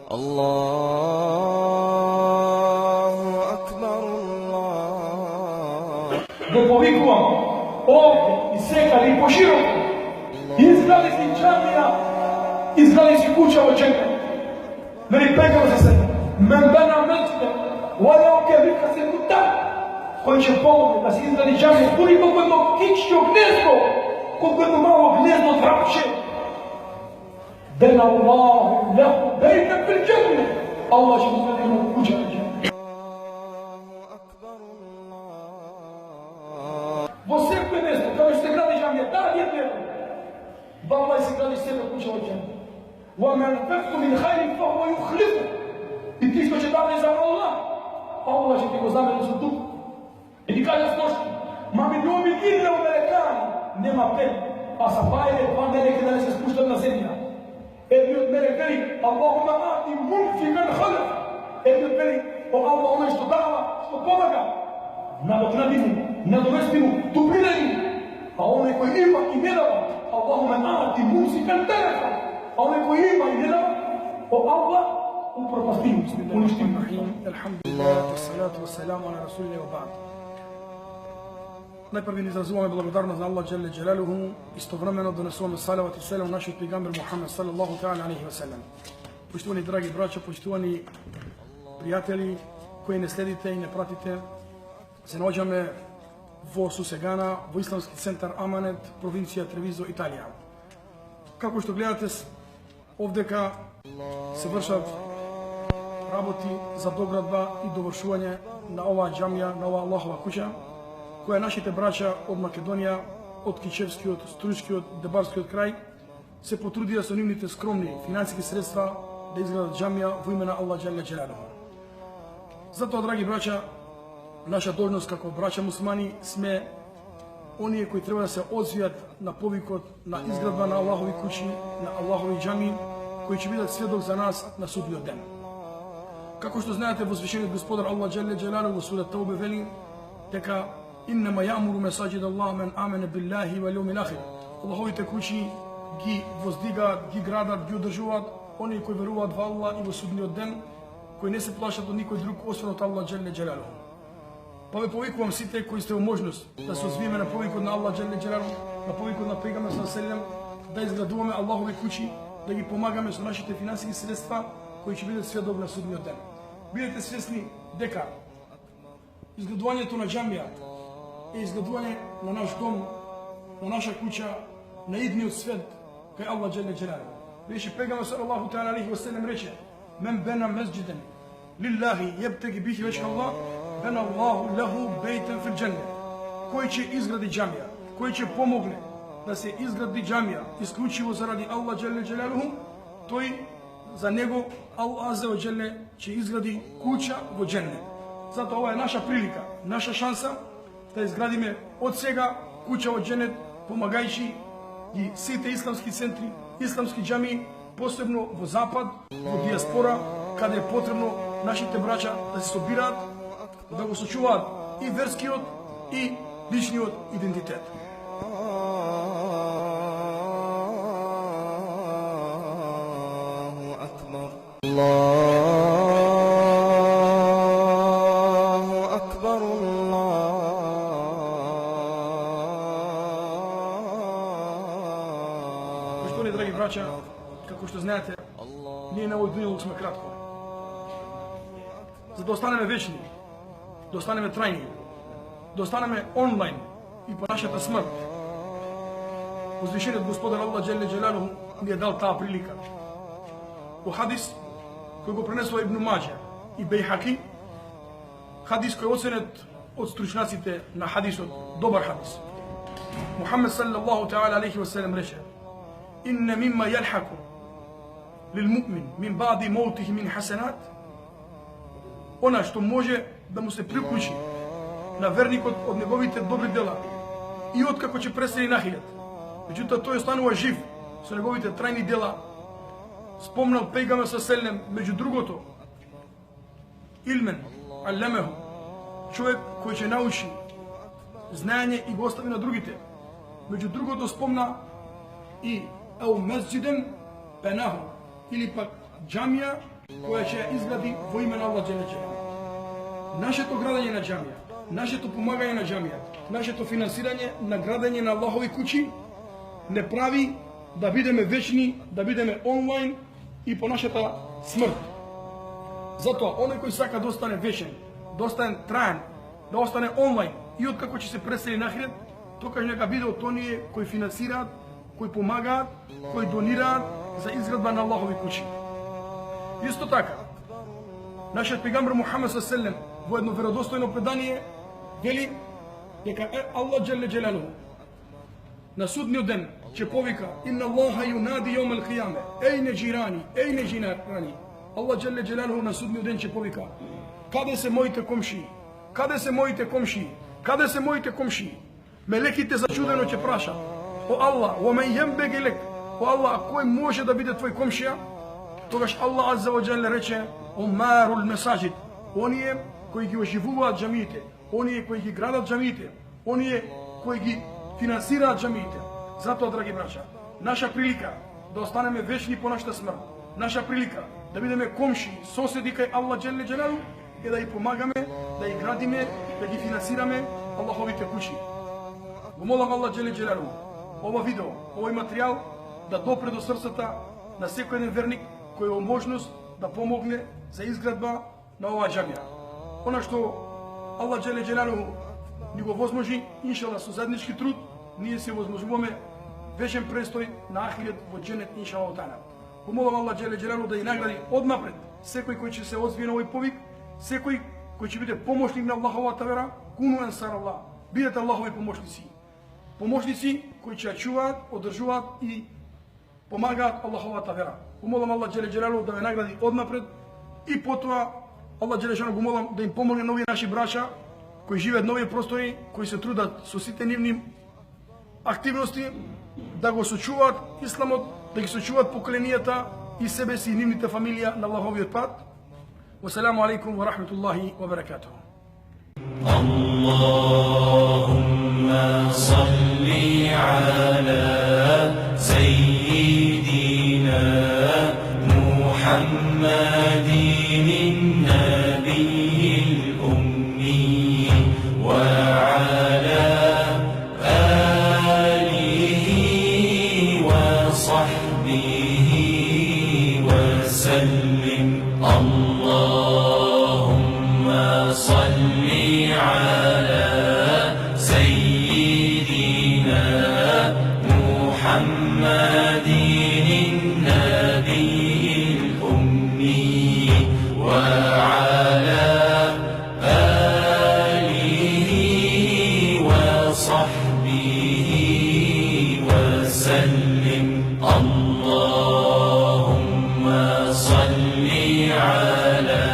Allahu akbar, Allah. Го повикувам овде и секаде и пошироко. Изгради си џамија, изгради си куќа во џеннет. Мени пекам за себе. Мен бена мечте, вајао ке вика се кута, кој ќе помогне да се изгради џамија, дури колко едно киччо гнездо, колко едно мало гнездо трапче. Бена Аллаху леху бейте фил џеннет. Аллах ќе изгради едно куќа во џеннет. Во секој место, каде што се гради џамија, да, не гледам. Баба си гради себе куќа во џеннет. وَمَا أَنفَقْتُم مِّنْ خَيْرٍ فَهُوَ يُخْلِفُهُ. И ти што ќе даде за Аллах, Аллах ќе ти го замени со дух. И ти кажа сношки, ма милиони илля мелекани, нема пет, а са бајле два мелека да не се спуштат на земја. Едниот мелек вели, Аллахума ати мунфикан халеф. Едниот вели, о Аллах, оној што дава, што помага, надокнади му, надовести му, дуплинади му. А оној кој има и не дава, Аллахума ати мунфикан телефа. А оној кој има и не дава, о Аллах, упропасти му, уништи му. Алхамдулилlah, вассалату вассаламу ала расулилlah ва ба'д. Најпрви ни изразуваме благодарност на Аллах џелле џелалуху, истовремено донесуваме салават и селам нашиот пейгамбер Мухамед салаллаху таала алейхи ва селем. Поштувани драги браќа, поштувани пријатели кои не следите и не пратите, се наоѓаме во Сусегана, во Исламски центар Аманет, провинција Тревизо, Италија. Како што гледате, овдека се вршат работи за доградба и довршување на оваа џамија, на оваа Аллахова куќа, која нашите браќа од Македонија, од Кичевскиот, Струјскиот, Дебарскиот крај се потрудија со нивните скромни финансиски средства да изградат џамија во име на Аллах џелле џелалуху. Затоа, драги браќа, наша должност како браќа мусмани сме оние кои треба да се одзвијат на повикот на изградба на Аллахови куќи, на Аллахови џамии, кои ќе бидат сведок за нас на судниот ден. Како што знаете, возвишениот Господар Аллах џелле џелалуху во сурата Таубе вели дека иннама јамуру месаџид Аллах мен амене биллахи вал јаумил ахир. Аллаховите куќи ги воздигаат, ги градат, ги одржуваат оние кои веруваат во Аллах и во судниот ден, кои не се плашат од никој друг освен од Аллах џелле џелалуху. Па ве повикувам сите кои сте во можност да се озвиеме на повикот на Аллах џелле џелалуху, на повикот на пейгамбер саллаллаху алейхи ва селем, да изградуваме Аллахови куќи, да ги помагаме со нашите финансиски средства кои ќе бидат сведок на судниот ден. Бидете свесни дека изградувањето на џамија е изградување на наш дом, на наша куќа, на идниот свет кај Аллах џелле џелалуху. Беше пегамбер саллаллаху таала алейхи ва селем рече: "Мен бена месџиден лиллахи јебтеги бихи вејш Аллах, бена Аллаху леху бейтен фил џеннет." Кој ќе изгради џамија, кој ќе помогне да се изгради џамија исклучиво заради Аллах џелле џелалуху, тој за него Аллах азза ва џелле ќе изгради куќа во џеннет. Затоа ова е наша прилика, наша шанса да изградиме од сега куќа во џеннет, помагајќи ги сите исламски центри, исламски џамии, посебно во запад, во диаспора, каде е потребно нашите браќа да се собираат, да го сочуваат и верскиот и личниот идентитет. Allahu akbar, Allahu akbar, Allah. Поштовани драги браќа, како што знаете, ние на овој дуњалук сме кратко. За да останеме вечни, да останеме трајни, да останеме онлайн и по нашата смрт, возвишениот Господар Аллах џелле џелалуху ни е дал таа прилика. Во хадис кој го пренесува Ибн Маџа и Бејхаки, хадис кој е оценет од стручнаците на хадисот добар хадис. Мухамед саллаллаху таала алейхи ва селем рече: "Инна мимма јалхаку лил муъмин мин баъди маутихи мин хасанат." Она што може да му се приклучи на верникот од неговите добри дела и откако ќе пресели на хилјад, меѓутоа тој останува жив со неговите трајни дела, спомнал пејгамбер саллаллаху меѓу другото илмен аллемеху, човек кој ќе научи знаење и го остави на другите. Меѓу другото спомна и ау месџиден пенаху, или пак џамија која ќе ја изгради во име на Аллах Джеле Джелалу. Нашето градење на џамија, нашето помагање на џамија, нашето финансирање на градење на Аллахови куќи не прави да бидеме вечни, да бидеме онлайн и по нашата смрт. Затоа, оној кој сака да остане вечен, да остане траен, да остане онлайн и откако ќе се пресели на ахирет, токаш нека биде од оние кои финансираат, кои помагаат, кои донираат за изградба на Аллахови куќи. Исто така, нашиот пегамбер Мухамед ﷺ во едно веродостојно предание вели дека Аллах Джеле Джелалу на судниот ден ќе повика: Инна Аллаха юнади јаум ал-қияме, ејне џирани, ејне џирани. Аллах Джеле Джелалу на судниот ден ќе повика: каде се моите комшии? Каде се моите комшии? Каде се моите комшии? Мелеките зачудено ќе прашат: о Аллах, во мен јембеги лек, о Аллах, кој може да биде твој комшија? Тогаш Аллах Азза ва Джеле рече: омарул месаджид, оние кои ги оживуваат џамиите, оние кои ги градат џамиите, оние кои ги финансираат џамиите. Затоа, драги браќа, наша прилика да останеме вечни по нашата смрт, наша прилика да бидеме комши, соседи кај Аллах Джеле Джелалу и да ги помагаме, да ги градиме, да ги финансираме Аллаховите куќи. Го молам Аллах Джеле Джелалу ова видео, овој материјал да допре до срцата на секој еден верник кој е во можност да помогне за изградба на оваа џамија. Она што Аллах Джеле Джелалу ни го возможи, иншалла, со заеднички труд, ние се возможуваме вечен престој на ахирет во џенет, иншалла таала. Помолам Аллах Джеле Джелалу да ја награди однапред секој кој ќе се озвие на овој повик, секој кој ќе биде помошник на Аллаховата вера. Куну ансар Аллах, бидете Аллахови помошници. Помошници кои ќе ја чуваат, одржуваат и помагаат Аллаховата вера. Помолам Аллах Джеле Джелалу да ве награди однапред и потоа Аллах Джеле Джелалу го молам да им помогне на овие наши браќа кои живеат на овие простори, кои се трудат со сите нивни активности да го сочуваат исламот, да ги сочуваат поколенијата и себе си и нивните фамилија на Аллаховиот пат. Вассаламу алейкум ва рахметуллахи ва баракатух. Allahumma salli ala sayyidina Muhammadin nabiyil ummi wa ala alihi wa sahbihi wa sallim. Allahumma salli ala sayyidina Muhammadin nabiyil ummi wa ala alihi wa sahbihi wa sallim. Allahumma salli ala